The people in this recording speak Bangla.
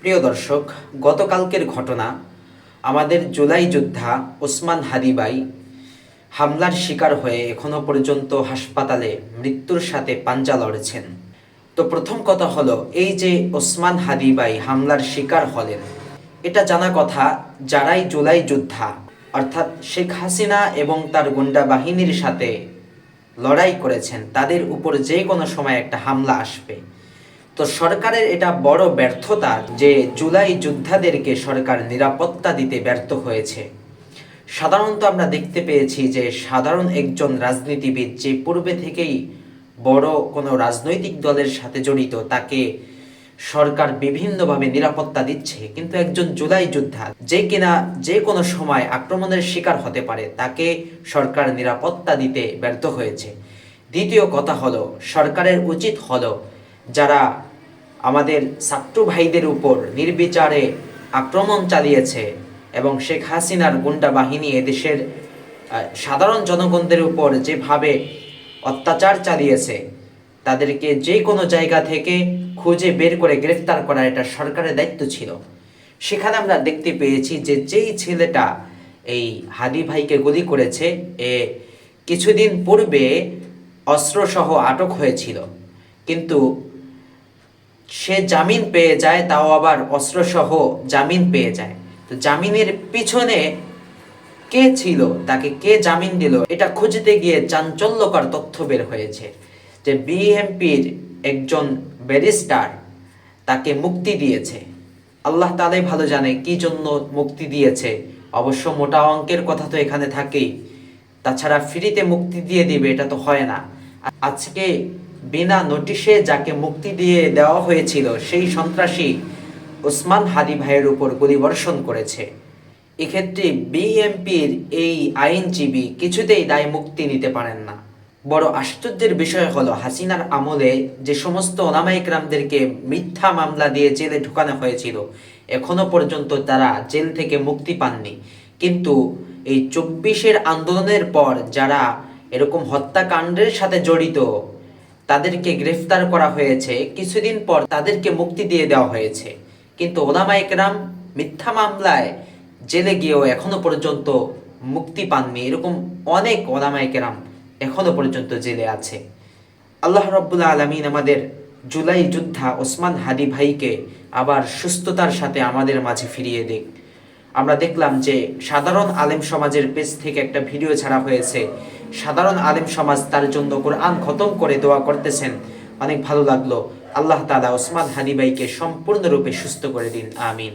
প্রিয় দর্শক, গতকালকের ঘটনা, আমাদের জুলাই যোদ্ধা ওসমান হাদি ভাই হামলার শিকার হয়ে এখনো পর্যন্ত হাসপাতালে মৃত্যুর সাথে পাঞ্জা লড়ছেন। তো প্রথম কথা হলো, এই যে ওসমান হাদি ভাই হামলার শিকার হলেন, এটা জানা কথা, যারাই জুলাই যোদ্ধা অর্থাৎ শেখ হাসিনা এবং তার গুন্ডা বাহিনীর সাথে লড়াই করেছেন, তাদের উপর যে কোনো সময় একটা হামলা আসবে। তো সরকারের এটা বড় ব্যর্থতা যে জুলাই যোদ্ধাদেরকে সরকার নিরাপত্তা দিতে ব্যর্থ হয়েছে। সাধারণত আমরা দেখতে পেয়েছি যে সাধারণ একজন রাজনীতিবিদ যে পূর্বে থেকেই বড় কোনো রাজনৈতিক দলের সাথে জড়িত, তাকে সরকার বিভিন্নভাবে নিরাপত্তা দিচ্ছে, কিন্তু একজন জুলাই যোদ্ধা যে কিনা যে কোনো সময় আক্রমণের শিকার হতে পারে, তাকে সরকার নিরাপত্তা দিতে ব্যর্থ হয়েছে। দ্বিতীয় কথা হলো, সরকারের উচিত হলো যারা আমাদের ছাত্র ভাইদের উপর নির্বিচারে আক্রমণ চালিয়েছে এবং শেখ হাসিনার গুন্ডা বাহিনী এদেশের সাধারণ জনগণদের উপর যেভাবে অত্যাচার চালিয়েছে, তাদেরকে যে কোনো জায়গা থেকে খুঁজে বের করে গ্রেফতার করা এটা সরকারের দায়িত্ব ছিল। সেখানে আমরা দেখতে পেয়েছি যে যেই ছেলেটা এই হাদি ভাইকে গুলি করেছে, এ কিছুদিন পূর্বে অস্ত্রসহ আটক হয়েছিল, কিন্তু সে জামিন পেয়ে যায়, তাও আবার অস্ত্রসহ জামিন পেয়ে যায়। তো জামিনের পিছনে কে ছিল, তাকে কে জামিন দিল, এটা খুঁজতে গিয়ে চাঞ্চল্যকর তথ্য বের হয়েছে যে বিএনপির একজন ব্যারিস্টার তাকে মুক্তি দিয়েছে। আল্লাহ তাআলাই ভালো জানে কি জন্য মুক্তি দিয়েছে। অবশ্য মোটা অঙ্কের কথা তো এখানে থাকেই, তাছাড়া ফ্রিতে মুক্তি দিয়ে দিবে এটা তো হয় না। আজকে বিনা নোটিশে যাকে মুক্তি দিয়ে দেওয়া হয়েছিল, সেই সন্ত্রাসী ওসমান হাদি ভাইয়ের উপর গুলিবর্ষণ করেছে। এক্ষেত্রে বিএনপির এই আইনজীবী কিছুতেই দায় মুক্তি নিতে পারেন না। বড় আশ্চর্যের বিষয় হলো, হাসিনার আমলে যে সমস্ত ওলামা ইকরামদেরকে মিথ্যা মামলা দিয়ে জেলে ঢুকানো হয়েছিল, এখনো পর্যন্ত তারা জেল থেকে মুক্তি পাননি। কিন্তু এই 24-এর আন্দোলনের পর যারা এরকম হত্যাকাণ্ডের সাথে জড়িত, তাদেরকে গ্রেফতার করা হয়েছে, কিছুদিন পর তাদেরকে মুক্তি দিয়ে দেওয়া হয়েছে। কিন্তু ওলামা ইকরাম মিথ্যা মামলায় জেলে গিয়েও এখনো পর্যন্ত মুক্তি পাননি। এরকম অনেক ওলামা ইকরাম এখনো পর্যন্ত জেলে আছে। আল্লাহ রাব্বুল আলামিন আমাদের জুলাই যোদ্ধা ওসমান হাদি ভাইকে আবার সুস্থতার সাথে আমাদের মাঝে ফিরিয়ে দিক। আমরা দেখলাম যে সাধারণ আলেম সমাজের পেজ থেকে একটা ভিডিও ছাড়া হয়েছে, সাধারণ আলেম সমাজ তার জন্য কোরআন খতম করে দোয়া করতেছেন, অনেক ভালো লাগলো। আল্লাহ তাআলা ওসমান হাদি ভাইকে সম্পূর্ণরূপে সুস্থ করে দিন, আমিন।